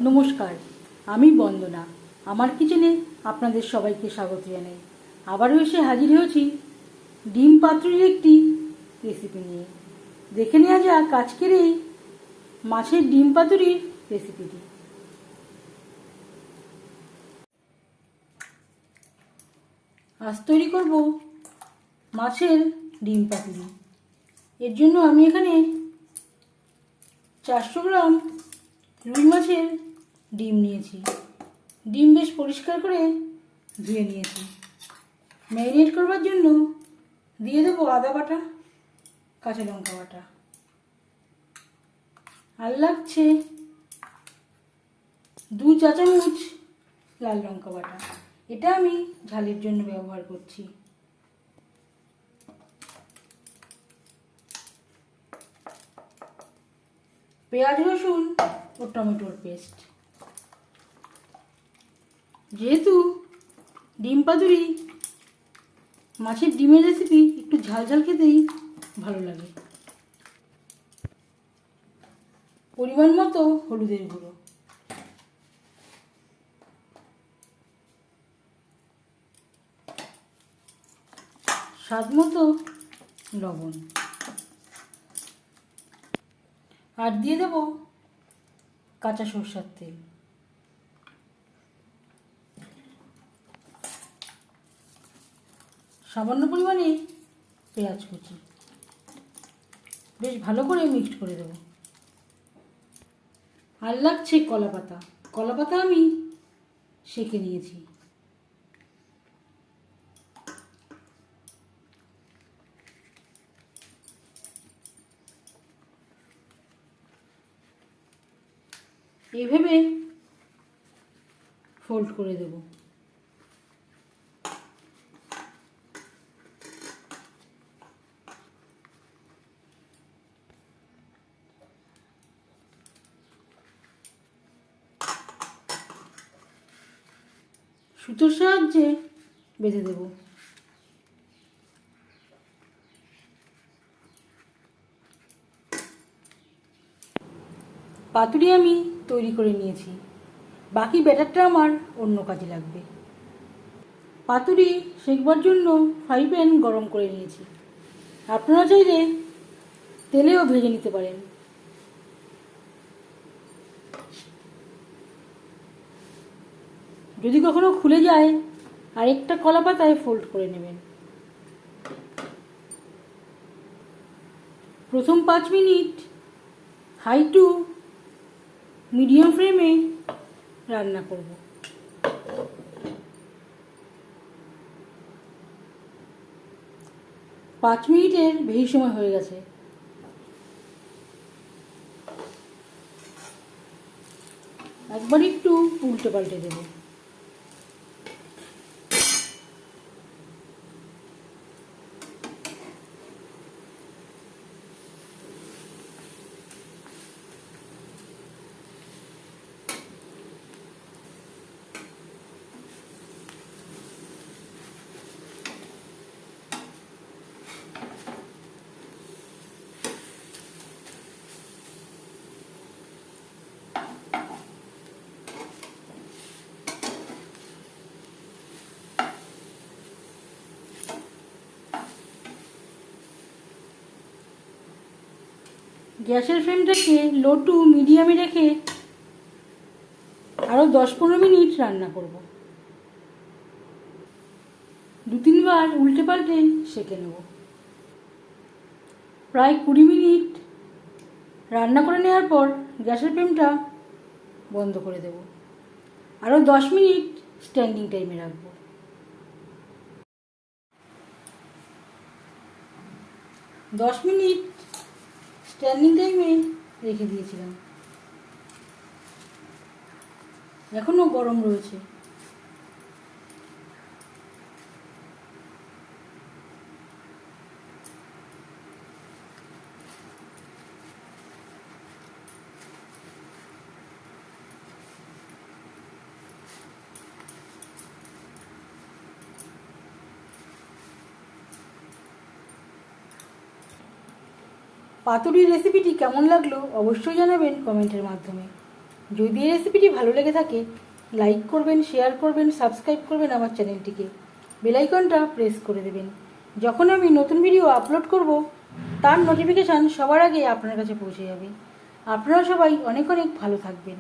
নমস্কার, আমি বন্দনা। আমার কিচেনে আপনাদের সবাইকে স্বাগত জানাই। আবারও এসে হাজির হয়েছি ডিম পাতুরির একটি রেসিপি নিয়ে। দেখে নেওয়া যাক আজকের এই মাছের ডিম পাতুরির রেসিপিটি। আজ তৈরি করব মাছের ডিম পাতুরি। এর জন্য আমি এখানে 400 গ্রাম রুই মাছের ডিম নিয়েছি। ডিম বেশ পরিষ্কার করে ধুয়ে নিয়েছি। ম্যারিনেট করবার জন্য দিয়ে দেবো আদা বাটা, কাঁচা লঙ্কা বাটা, আর লাগছে 2 চা চামচ লাল লঙ্কা বাটা। এটা আমি ঝালের জন্য ব্যবহার করছি। পেঁয়াজ, রসুন ও টমেটোর পেস্ট। যেহেতু ডিম পাতুরি মাছের ডিমের রেসিপি, একটু ঝাল ঝাল খেতেই ভালো লাগে। পরিমাণ মতো হলুদের গুঁড়ো, স্বাদ মতো লবণ, আর দিয়ে দেব কাঁচা সরষের তেল। সামান্য পরিমাণে পেঁয়াজ কুচি। বেশ ভালো করে মিক্সড করে দেব। আর লাগছে কলা পাতা। কলা পাতা আমি সেঁকে নিয়েছি। এভাবে ফোল্ড করে দেব। সুতোর সাহায্যে বেঁধে দেব। পাতুরি আমি তৈরি করে নিয়েছি। বাকি ব্যাটারটা আমার অন্য কাজে লাগবে। পাতুরি সেঁকবার জন্য ফ্রাই প্যান গরম করে নিয়েছি। আপনারা চাইলে তেলেও ভেজে নিতে পারেন। যদি কখনো খুলে যায়, আরেকটা কলা পাতায় ফোল্ড করে নেবেন। প্রথম 5 মিনিট হাই টু মিডিয়াম ফ্লেমে রান্না করব। পাঁচ মিনিটের বেশি সময় হয়ে গেছে। একবার একটু উল্টে পাল্টে দেব। গ্যাসের ফ্লেমটাকে লো টু মিডিয়ামে রেখে আরও 10-15 মিনিট রান্না করব। 2-3 বার উল্টে পাল্টে সেঁকে নেব। প্রায় 20 মিনিট রান্না করে নেওয়ার পর গ্যাসের ফ্লেমটা বন্ধ করে দেব। আরও 10 মিনিট স্ট্যান্ডিং টাইমে রাখব। 10 মিনিট স্ট্যান্ডিং টাইমে রেখে দিয়েছিলাম। এখনও গরম রয়েছে। পাতুরির রেসিপিটি কেমন লাগলো অবশ্যই জানাবেন কমেন্টের মাধ্যমে। যদি এই রেসিপিটি ভালো লেগে থাকে লাইক করবেন, শেয়ার করবেন, সাবস্ক্রাইব করবেন আমার চ্যানেলটিকে, বেল আইকনটা প্রেস করে দেবেন। যখন আমি নতুন ভিডিও আপলোড করব তার নোটিফিকেশান সবার আগে আপনার কাছে পৌঁছে যাবে। আপনারা সবাই অনেক অনেক ভালো থাকবেন।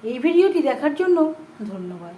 এই ভিডিওটি দেখার জন্য ধন্যবাদ।